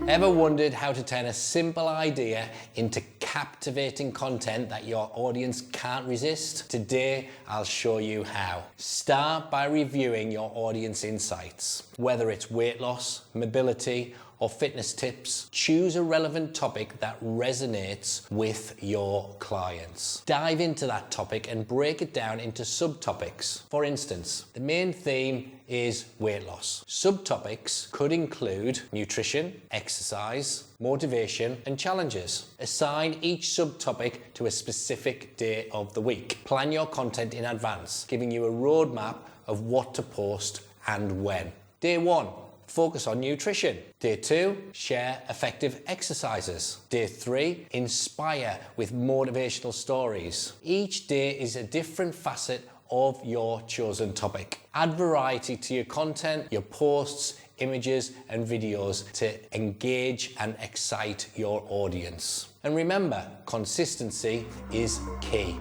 Ever wondered how to turn a simple idea into captivating content that your audience can't resist? Today, I'll show you how. Start by reviewing your audience insights. Whether it's weight loss, mobility, or fitness tips, choose a relevant topic that resonates with your clients. Dive into that topic and break it down into subtopics. For instance, the main theme is weight loss. Subtopics could include nutrition, exercise, motivation, and challenges. Assign each subtopic to a specific day of the week. Plan your content in advance, giving you a roadmap of what to post and when. Day 1. Focus on nutrition. Day 2, share effective exercises. Day 3, inspire with motivational stories. Each day is a different facet of your chosen topic. Add variety to your content, your posts, images, and videos to engage and excite your audience. And remember, consistency is key.